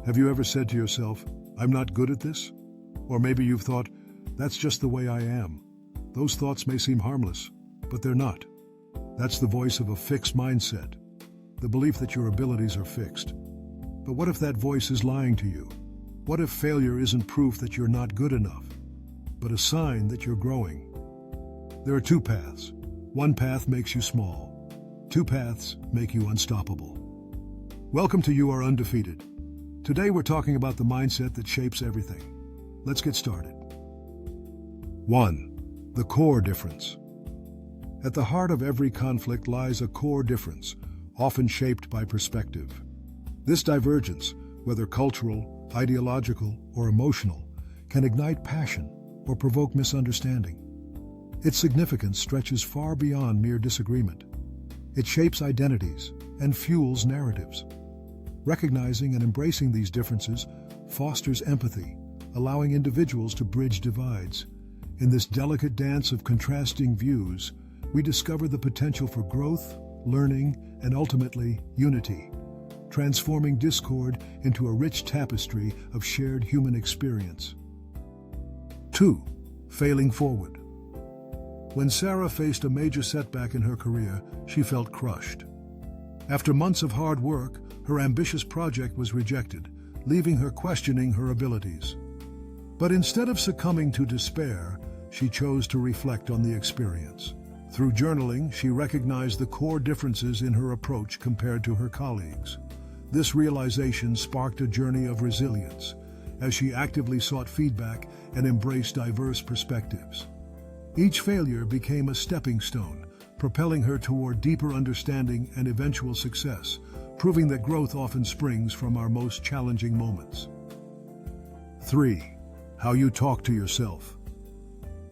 Have you ever said to yourself, "I'm not good at this"? Or maybe you've thought, "That's just the way I am." Those thoughts may seem harmless, but they're not. That's the voice of a fixed mindset, the belief that your abilities are fixed. But what if that voice is lying to you? What if failure isn't proof that you're not good enough, but a sign that you're growing? There are two paths. One path makes you small. Two paths make you unstoppable. Welcome to You Are Undefeated. Today we're talking about the mindset that shapes everything. Let's get started. 1. The core difference. At the heart of every conflict lies a core difference, often shaped by perspective. This divergence, whether cultural, ideological, or emotional, can ignite passion or provoke misunderstanding. Its significance stretches far beyond mere disagreement. It shapes identities and fuels narratives. Recognizing and embracing these differences fosters empathy, allowing individuals to bridge divides. In this delicate dance of contrasting views, we discover the potential for growth, learning, and ultimately, unity, transforming discord into a rich tapestry of shared human experience. 2. Failing forward. When Sarah faced a major setback in her career, she felt crushed. After months of hard work, her ambitious project was rejected, leaving her questioning her abilities. But instead of succumbing to despair, she chose to reflect on the experience. Through journaling, she recognized the core differences in her approach compared to her colleagues. This realization sparked a journey of resilience, as she actively sought feedback and embraced diverse perspectives. Each failure became a stepping stone, propelling her toward deeper understanding and eventual success, proving that growth often springs from our most challenging moments. 3. How you talk to yourself.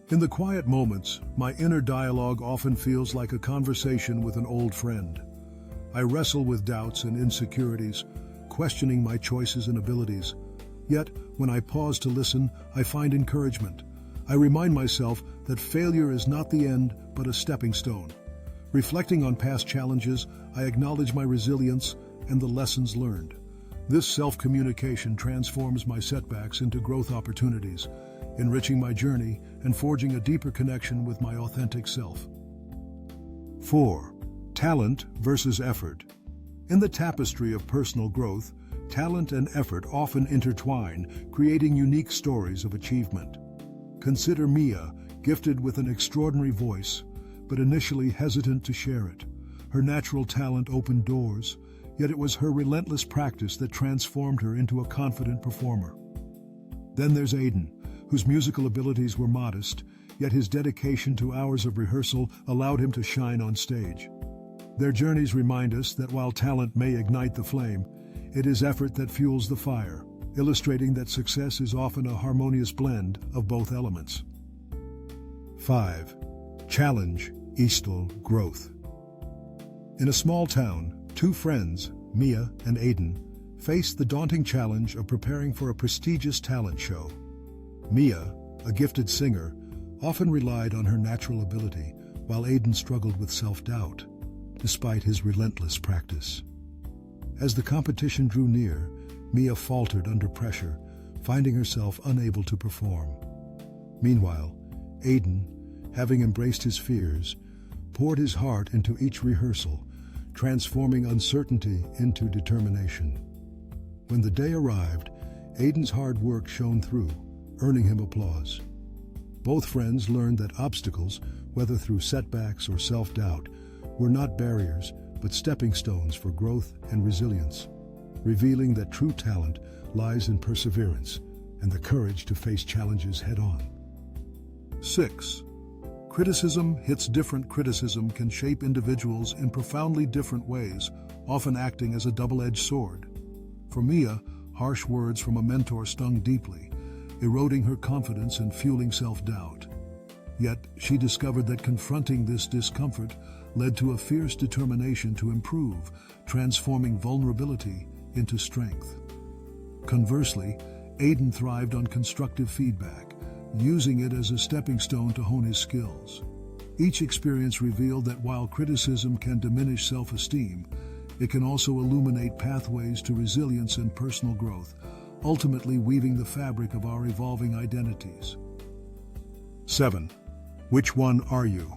In the quiet moments, my inner dialogue often feels like a conversation with an old friend. I wrestle with doubts and insecurities, questioning my choices and abilities. Yet, when I pause to listen, I find encouragement. I remind myself that failure is not the end, but a stepping stone. Reflecting on past challenges, I acknowledge my resilience and the lessons learned. This self-communication transforms my setbacks into growth opportunities, enriching my journey and forging a deeper connection with my authentic self. 4. Talent versus effort. In the tapestry of personal growth, talent and effort often intertwine, creating unique stories of achievement. Consider Mia, gifted with an extraordinary voice, but initially hesitant to share it. Her natural talent opened doors, yet it was her relentless practice that transformed her into a confident performer. Then there's Aiden, whose musical abilities were modest, yet his dedication to hours of rehearsal allowed him to shine on stage. Their journeys remind us that while talent may ignite the flame, it is effort that fuels the fire, illustrating that success is often a harmonious blend of both elements. 5. Challenge equals growth. In a small town, two friends, Mia and Aiden, faced the daunting challenge of preparing for a prestigious talent show. Mia, a gifted singer, often relied on her natural ability, while Aiden struggled with self-doubt, despite his relentless practice. As the competition drew near, Mia faltered under pressure, finding herself unable to perform. Meanwhile, Aiden, having embraced his fears, poured his heart into each rehearsal, transforming uncertainty into determination. When the day arrived, Aiden's hard work shone through, earning him applause. Both friends learned that obstacles, whether through setbacks or self-doubt, were not barriers, but stepping stones for growth and resilience, revealing that true talent lies in perseverance and the courage to face challenges head-on. 6. Criticism hits different. Criticism can shape individuals in profoundly different ways, often acting as a double-edged sword. For Mia, harsh words from a mentor stung deeply, eroding her confidence and fueling self-doubt. Yet, she discovered that confronting this discomfort led to a fierce determination to improve, transforming vulnerability into strength. Conversely, Aiden thrived on constructive feedback, using it as a stepping stone to hone his skills. Each experience revealed that while criticism can diminish self-esteem, it can also illuminate pathways to resilience and personal growth, ultimately weaving the fabric of our evolving identities. 7. Which one are you?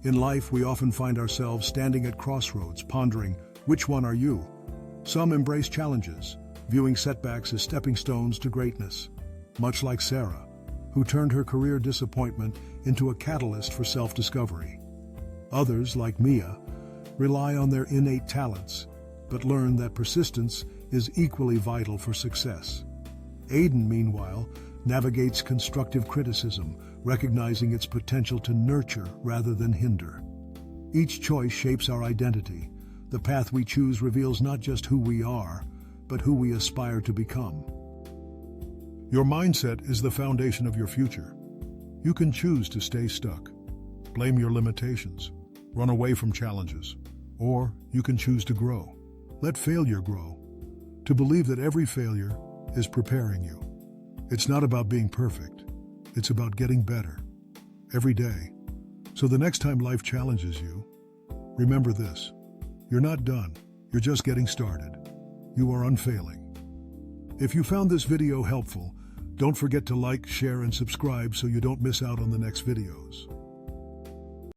In life, we often find ourselves standing at crossroads, pondering, which one are you? Some embrace challenges, viewing setbacks as stepping stones to greatness, much like Sarah, who turned her career disappointment into a catalyst for self-discovery. Others, like Mia, rely on their innate talents, but learn that persistence is equally vital for success. Aiden, meanwhile, navigates constructive criticism, recognizing its potential to nurture rather than hinder. Each choice shapes our identity. The path we choose reveals not just who we are, but who we aspire to become. Your mindset is the foundation of your future. You can choose to stay stuck, blame your limitations, run away from challenges, or you can choose to grow. Let failure grow, to believe that every failure is preparing you. It's not about being perfect. It's about getting better every day. So the next time life challenges you, remember this. You're not done. You're just getting started. You are unfailing. If you found this video helpful, don't forget to like, share, and subscribe so you don't miss out on the next videos.